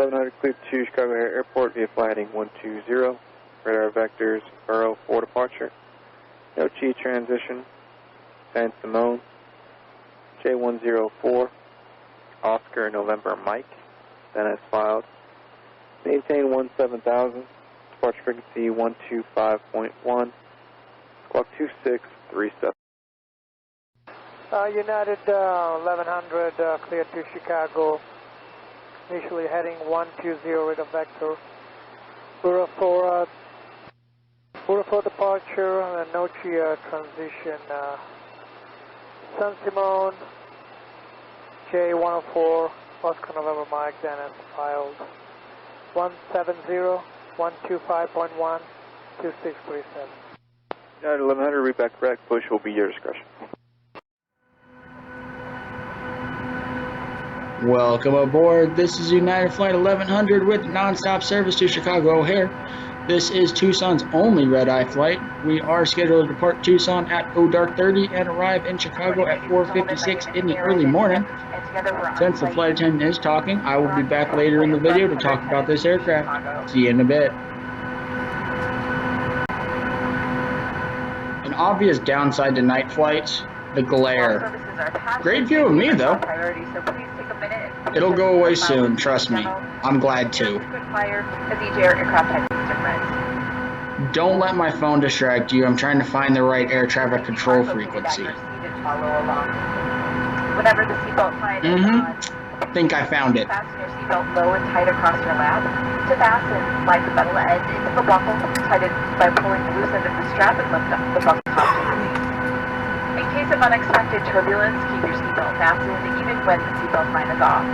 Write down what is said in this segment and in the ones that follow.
1100 cleared to Chicago Airport via flight heading 120. Radar vectors, Burrow for departure. No Chi transition. San Simone. J104. Oscar November Mike. Then as filed. Maintain 17,000. Departure frequency 125.1. Squawk 2637. United 1100 cleared to Chicago. Initially heading 120 radar vector. Burrow for departure and no Chi transition. San Simone, J104, Oscar November Mike, then as filed. 170, 125.1, 2637. United 1100, read back correct, push will be your discretion. Welcome aboard. This is United Flight 1100 with non-stop service to Chicago O'Hare. This is Tucson's only red-eye flight. We are scheduled to depart Tucson at dark 30 and arrive in Chicago at 4:56 in the early morning. Since the flight attendant is talking, I will be back later in the video to talk about this aircraft. See you in a bit. An obvious downside to night flights, the glare. Great view of me though. It'll go away soon, trust me. I'm glad to. Don't let my phone distract you. I'm trying to find the right air traffic control frequency. Whenever the seatbelt sign is on, think I found it. fasten your seatbelt low and tight across your lap. To fasten, slide the metal end into the buckle, tighten by pulling the loose end of the strap and lift up the buckle top to release. In case of unexpected turbulence, keep your seatbelt fastened even when the seatbelt sign is off.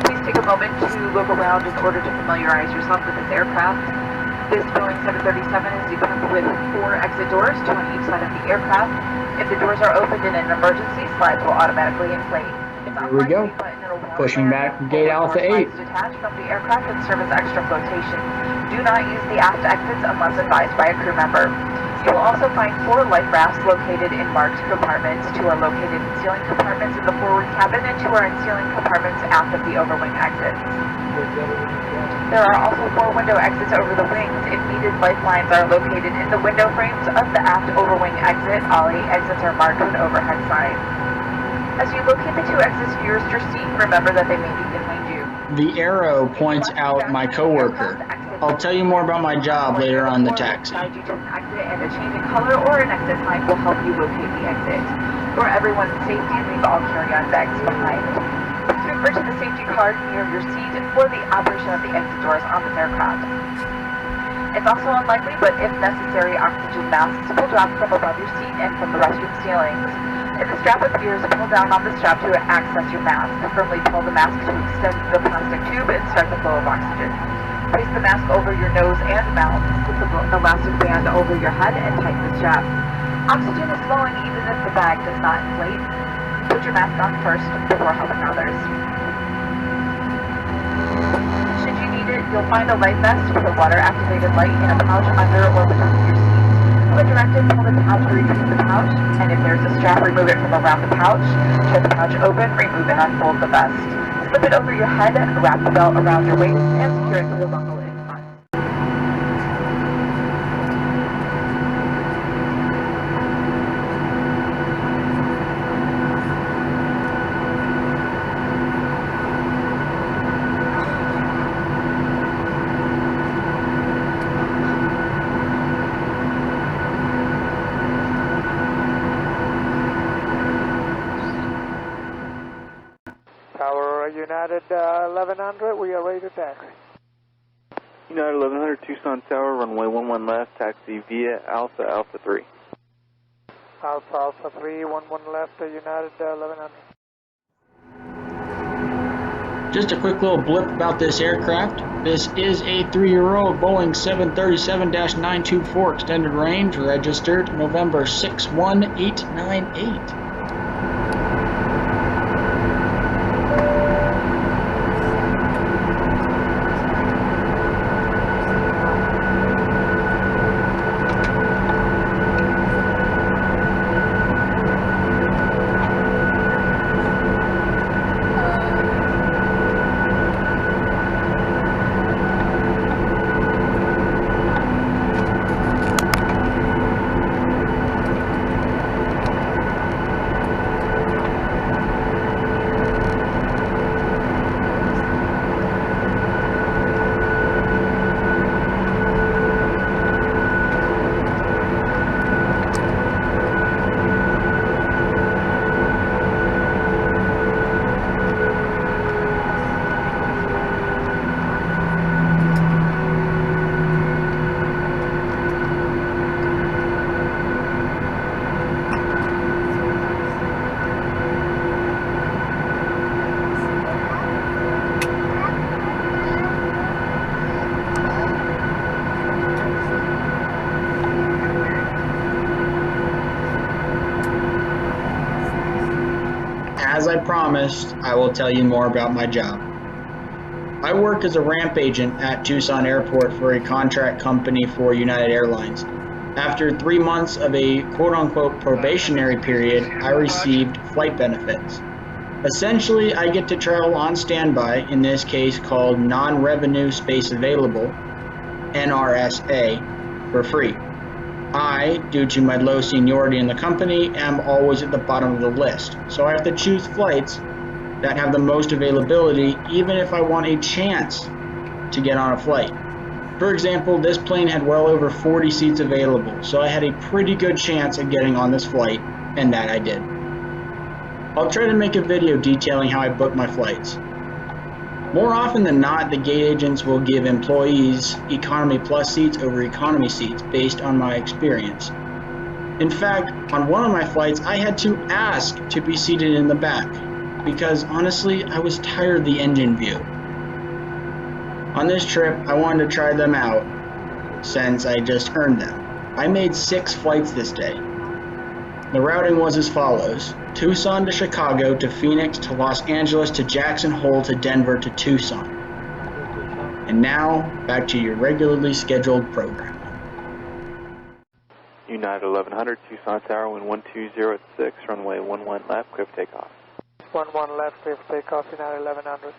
Please take a moment to look around in order to familiarize yourself with this aircraft. This Boeing 737 is equipped with 4 exit doors, 2 on each side of the aircraft. If the doors are opened in an emergency, slides will automatically inflate. Here we go. Pushing back gate Alpha 8. Detach from the aircraft and serve as extra flotation. Do not use the aft exits unless advised by a crew member. You will also find 4 life rafts located in marked compartments. 2 are located in ceiling compartments in the forward cabin and 2 are in ceiling compartments aft of the overwing exits. There are also 4 window exits over the wings. If needed, lifelines are located in the window frames of the aft overwing exit. All 8 exits are marked with overhead signs. As you locate the 2 exits nearest your seat, remember that they may be behind you. The arrow points out my coworker. I'll tell you more about my job later on the taxi. Guide you to an exit, and a change in color or an exit sign will help you locate the exit. For everyone's safety, leave all carry-on bags behind. Please refer to the safety card near your seat for the operation of the exit doors on this aircraft. It's also unlikely, but if necessary, oxygen masks will drop from above your seat and from the restroom ceilings. If the strap appears, pull down on the strap to access your mask. Firmly pull the mask to extend the plastic tube and start the flow of oxygen. Place the mask over your nose and mouth, put the elastic band over your head, and tighten the strap. Oxygen is flowing even if the bag does not inflate. Put your mask on first before helping others. Should you need it, you'll find a light vest with a water-activated light in a pouch under or between your seat. When directed, pull the pouch or retrieve the pouch, and if there's a strap, remove it from around the pouch. Tear the pouch open, remove and unfold the vest. Slip it over your head, wrap the belt around your waist, and secure it to the buckle in front. Tower United 1100, we are ready to taxi. United 1100 Tucson Tower, runway 11 left, taxi via Alpha 3. Alpha 3, 11 left, United 1100. Just a quick little blip about this aircraft. This is a 3-year-old Boeing 737-924 extended range, registered November 61898. as I promised, I will tell you more about my job. I work as a ramp agent at Tucson Airport for a contract company for United Airlines. After 3 months of a quote-unquote probationary period, I received flight benefits. Essentially, I get to travel on standby, in this case called Non-Revenue Space Available, NRSA, for free. I, due to my low seniority in the company, am always at the bottom of the list, so I have to choose flights that have the most availability even if I want a chance to get on a flight. For example, this plane had well over 40 seats available, so I had a pretty good chance of getting on this flight, and that I did. I'll try to make a video detailing how I book my flights. More often than not, the gate agents will give employees Economy Plus seats over economy seats based on my experience. In fact, on one of my flights, I had to ask to be seated in the back because honestly, I was tired of the engine view. On this trip, I wanted to try them out since I just earned them. I made 6 flights this day. The routing was as follows: Tucson to Chicago to Phoenix to Los Angeles to Jackson Hole to Denver to Tucson. And now, back to your regularly scheduled program. United 1100, Tucson Tower, wind 120 at 6, runway 11 left, clear for takeoff. 11 left, clear for takeoff, United 1100.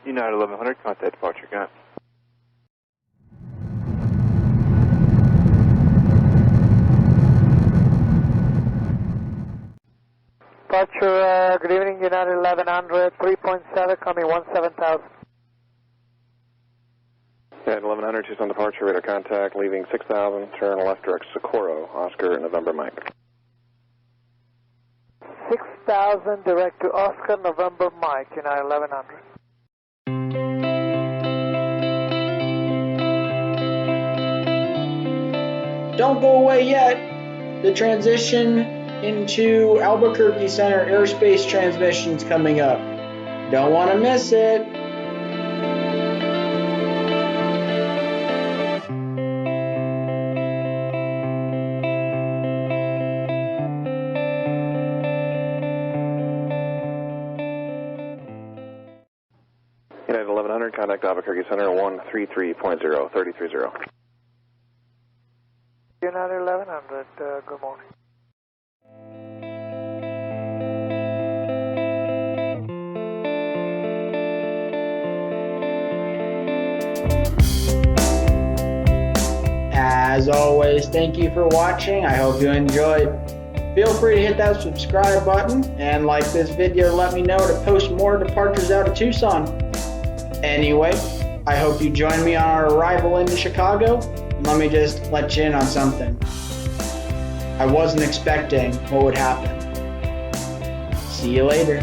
United 1100, contact departure, got. Departure, good evening, United 1100, 3.7, coming 17,000. United 1100, Tucson departure, radar contact, leaving 6,000, turn left direct Socorro, Oscar, November, Mike. 6,000, direct to Oscar, November, Mike, United 1100. Don't go away yet. The transition into Albuquerque Center airspace transmission's coming up. Don't want to miss it. United 1100, contact Albuquerque Center, 133.0, 330. United 1100, good morning. As always, thank you for watching. I hope you enjoyed. Feel free to hit that subscribe button and like this video to let me know to post more departures out of Tucson. Anyway, I hope you join me on our arrival into Chicago. Let me just let you in on something. I wasn't expecting what would happen. See you later.